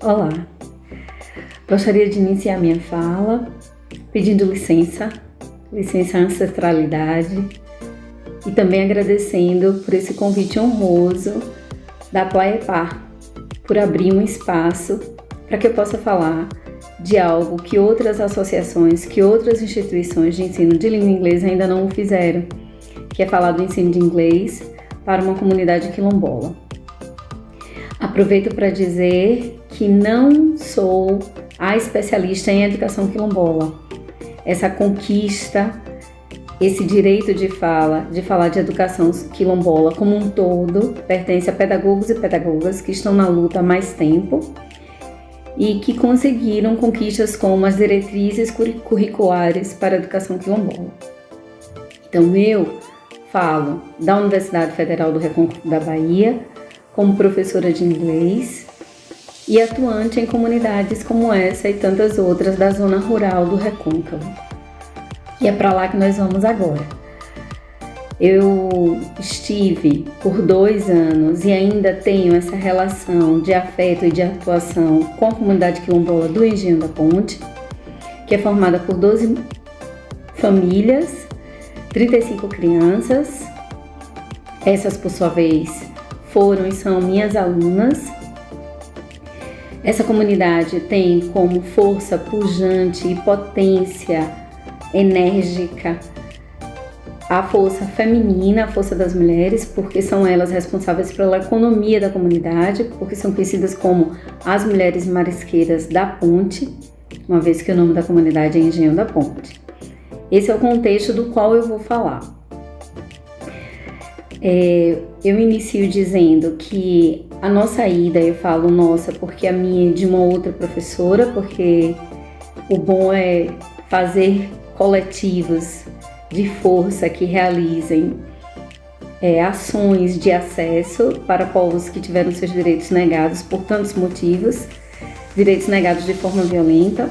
Olá, gostaria de iniciar minha fala pedindo licença à ancestralidade e também agradecendo por esse convite honroso da Plaepar, por abrir um espaço para que eu possa falar de algo que outras associações, que outras instituições de ensino de língua inglesa ainda não o fizeram, que é falar do ensino de inglês para uma comunidade quilombola. Aproveito para dizer que não sou a especialista em educação quilombola. Essa conquista, esse direito de falar de educação quilombola como um todo, pertence a pedagogos e pedagogas que estão na luta há mais tempo e que conseguiram conquistas como as diretrizes curriculares para a educação quilombola. Então eu falo da Universidade Federal do Recôncavo da Bahia, como professora de inglês e atuante em comunidades como essa e tantas outras da zona rural do Recôncavo. E é para lá que nós vamos agora. Eu estive por 2 anos e ainda tenho essa relação de afeto e de atuação com a comunidade quilombola do Engenho da Ponte, que é formada por 12 famílias, 35 crianças. Essas, por sua vez, foram e são minhas alunas. Essa comunidade tem como força pujante e potência enérgica a força feminina, a força das mulheres, porque são elas responsáveis pela economia da comunidade, porque são conhecidas como as mulheres marisqueiras da ponte, uma vez que o nome da comunidade é Engenho da Ponte. Esse é o contexto do qual eu vou falar. Eu inicio dizendo que a nossa ida, eu falo nossa porque a minha é de uma outra professora, porque o bom é fazer coletivos de força que realizem ações de acesso para povos que tiveram seus direitos negados por tantos motivos, direitos negados de forma violenta.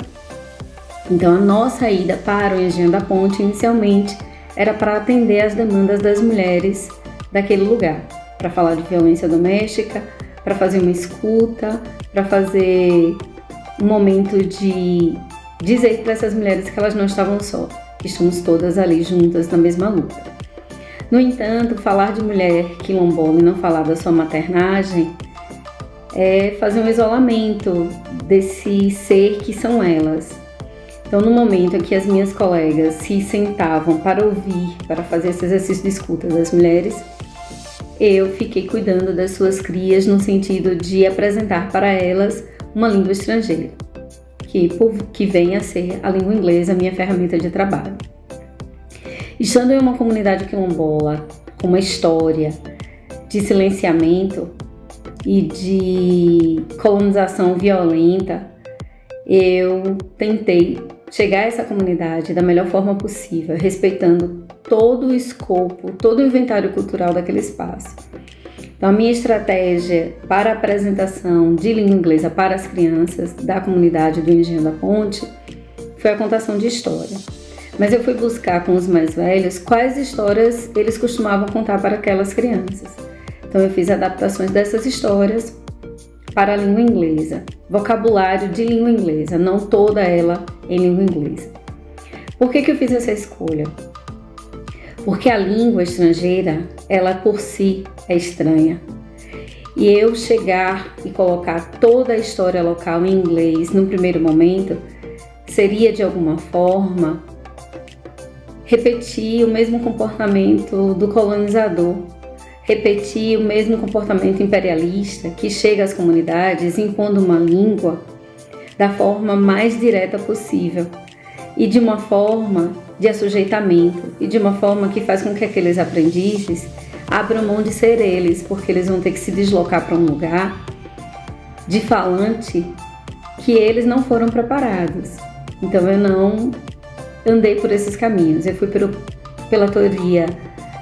Então a nossa ida para o Engenho da Ponte inicialmente era para atender às demandas das mulheres daquele lugar, para falar de violência doméstica, para fazer uma escuta, para fazer um momento de dizer para essas mulheres que elas não estavam só, que estamos todas ali juntas na mesma luta. No entanto, falar de mulher quilombola e não falar da sua maternagem é fazer um isolamento desse ser que são elas. Então, no momento em que as minhas colegas se sentavam para ouvir, para fazer esse exercício de escuta das mulheres, eu fiquei cuidando das suas crias no sentido de apresentar para elas uma língua estrangeira, que vem a ser a língua inglesa, a minha ferramenta de trabalho. Estando em uma comunidade quilombola com uma história de silenciamento e de colonização violenta, eu tentei chegar a essa comunidade da melhor forma possível, respeitando todo o escopo, todo o inventário cultural daquele espaço. Então, a minha estratégia para a apresentação de língua inglesa para as crianças da comunidade do Engenho da Ponte foi a contação de história. Mas eu fui buscar com os mais velhos quais histórias eles costumavam contar para aquelas crianças. Então, eu fiz adaptações dessas histórias para a língua inglesa, vocabulário de língua inglesa, não toda ela em língua inglesa. Por que eu fiz essa escolha? Porque a língua estrangeira, ela por si é estranha. E eu chegar e colocar toda a história local em inglês no primeiro momento, seria de alguma forma repetir o mesmo comportamento do colonizador, repetir o mesmo comportamento imperialista que chega às comunidades impondo uma língua da forma mais direta possível e de uma forma de assujeitamento e de uma forma que faz com que aqueles aprendizes abram mão de ser eles, porque eles vão ter que se deslocar para um lugar de falante que eles não foram preparados. Então eu não andei por esses caminhos, eu fui pela teoria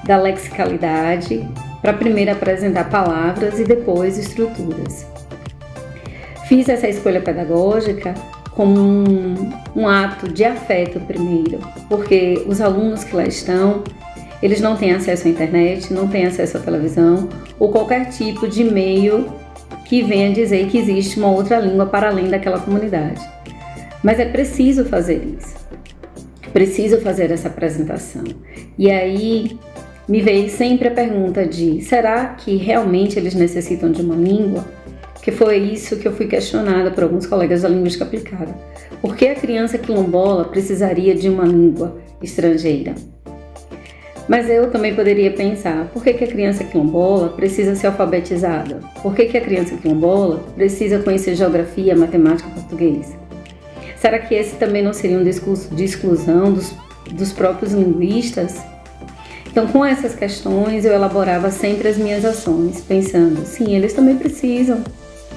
da lexicalidade, para primeiro apresentar palavras e depois estruturas. Fiz essa escolha pedagógica como um ato de afeto primeiro, porque os alunos que lá estão, eles não têm acesso à internet, não têm acesso à televisão ou qualquer tipo de meio que venha dizer que existe uma outra língua para além daquela comunidade. Mas é preciso fazer isso. É preciso fazer essa apresentação. E aí me veio sempre a pergunta de: será que realmente eles necessitam de uma língua? Que foi isso que eu fui questionada por alguns colegas da linguística aplicada. Por que a criança quilombola precisaria de uma língua estrangeira? Mas eu também poderia pensar: por que a criança quilombola precisa ser alfabetizada? Por que a criança quilombola precisa conhecer geografia, matemática e português? Será que esse também não seria um discurso de exclusão dos próprios linguistas? Então, com essas questões, eu elaborava sempre as minhas ações, pensando: sim, eles também precisam.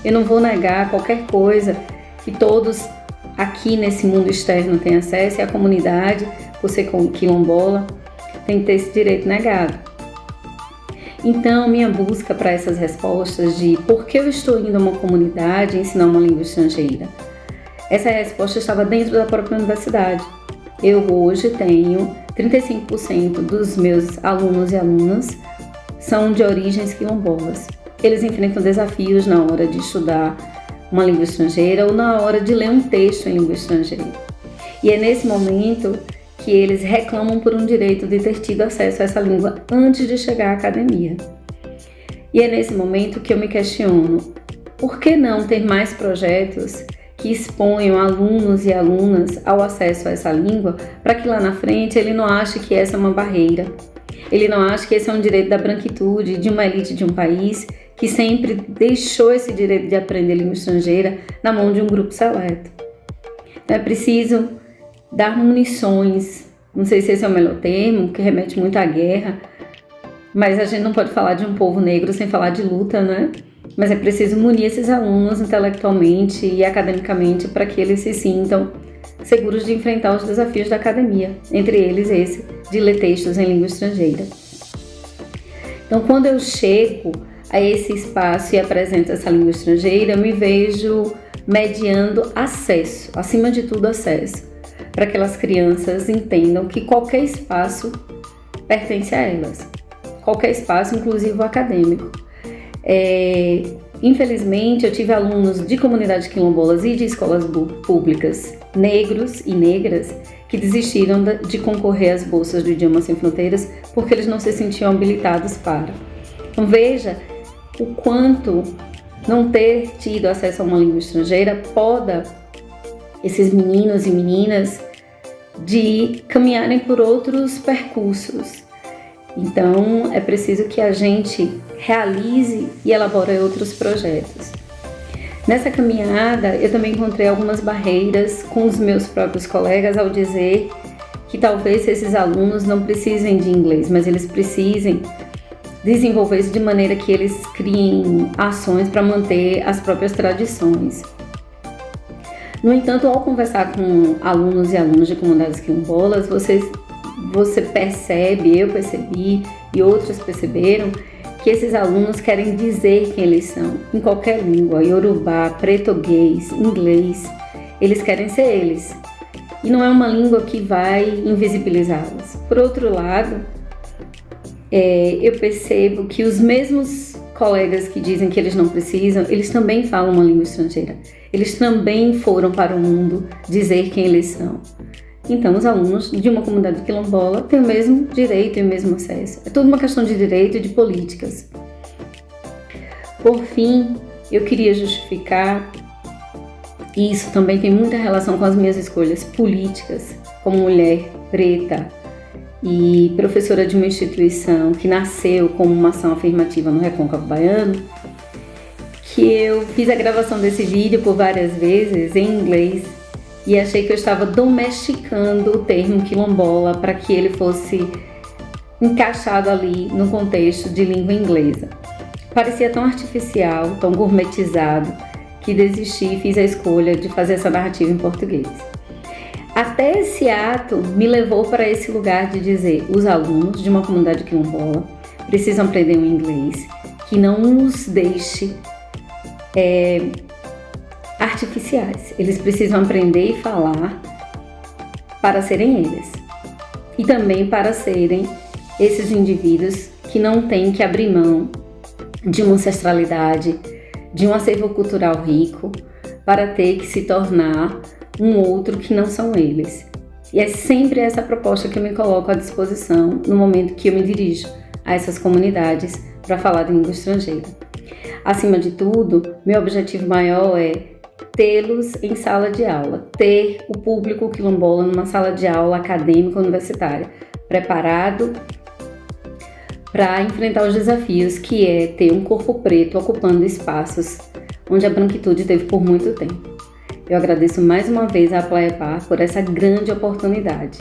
Eu não vou negar qualquer coisa que todos aqui nesse mundo externo têm acesso, e a comunidade, por ser quilombola, tem que ter esse direito negado. Então, minha busca para essas respostas de por que eu estou indo a uma comunidade ensinar uma língua estrangeira, essa resposta estava dentro da própria universidade. Eu hoje tenho 35% dos meus alunos e alunas são de origens quilombolas. Eles enfrentam desafios na hora de estudar uma língua estrangeira ou na hora de ler um texto em língua estrangeira. E é nesse momento que eles reclamam por um direito de ter tido acesso a essa língua antes de chegar à academia. E é nesse momento que eu me questiono: por que não ter mais projetos que exponham alunos e alunas ao acesso a essa língua, para que lá na frente ele não ache que essa é uma barreira, ele não ache que esse é um direito da branquitude, de uma elite de um país que sempre deixou esse direito de aprender língua estrangeira na mão de um grupo seleto. Então é preciso dar munições, não sei se esse é o melhor termo, que remete muito à guerra, mas a gente não pode falar de um povo negro sem falar de luta, né? Mas é preciso munir esses alunos intelectualmente e academicamente para que eles se sintam seguros de enfrentar os desafios da academia, entre eles esse de ler textos em língua estrangeira. Então, quando eu chego a esse espaço e apresento essa língua estrangeira, eu me vejo mediando acesso, acima de tudo acesso, para que aquelas crianças entendam que qualquer espaço pertence a elas, qualquer espaço, inclusive o acadêmico. Infelizmente, eu tive alunos de comunidades quilombolas e de escolas públicas, negros e negras, que desistiram de concorrer às bolsas do Idioma Sem Fronteiras porque eles não se sentiam habilitados para. Então veja o quanto não ter tido acesso a uma língua estrangeira poda esses meninos e meninas de caminharem por outros percursos. Então, é preciso que a gente realize e elabore outros projetos. Nessa caminhada, eu também encontrei algumas barreiras com os meus próprios colegas ao dizer que talvez esses alunos não precisem de inglês, mas eles precisem desenvolver isso de maneira que eles criem ações para manter as próprias tradições. No entanto, ao conversar com alunos e alunas de comunidades quilombolas, você percebe, eu percebi e outros perceberam que esses alunos querem dizer quem eles são, em qualquer língua, iorubá, português, inglês, eles querem ser eles. E não é uma língua que vai invisibilizá-los. Por outro lado, eu percebo que os mesmos colegas que dizem que eles não precisam, eles também falam uma língua estrangeira. Eles também foram para o mundo dizer quem eles são. Então, os alunos de uma comunidade quilombola têm o mesmo direito e o mesmo acesso. É tudo uma questão de direito e de políticas. Por fim, eu queria justificar, e isso também tem muita relação com as minhas escolhas políticas, como mulher preta e professora de uma instituição que nasceu como uma ação afirmativa no Recôncavo Baiano, que eu fiz a gravação desse vídeo por várias vezes em inglês, e achei que eu estava domesticando o termo quilombola para que ele fosse encaixado ali no contexto de língua inglesa. Parecia tão artificial, tão gourmetizado, que desisti e fiz a escolha de fazer essa narrativa em português. Até esse ato me levou para esse lugar de dizer: os alunos de uma comunidade quilombola precisam aprender o inglês, que não os deixe artificiais. Eles precisam aprender e falar para serem eles. E também para serem esses indivíduos que não têm que abrir mão de uma ancestralidade, de um acervo cultural rico para ter que se tornar um outro que não são eles. E é sempre essa proposta que eu me coloco à disposição no momento que eu me dirijo a essas comunidades para falar de língua estrangeira. Acima de tudo, meu objetivo maior é tê-los em sala de aula, ter o público quilombola numa sala de aula acadêmica universitária, preparado para enfrentar os desafios que é ter um corpo preto ocupando espaços onde a branquitude teve por muito tempo. Eu agradeço mais uma vez à Aplaiapar por essa grande oportunidade.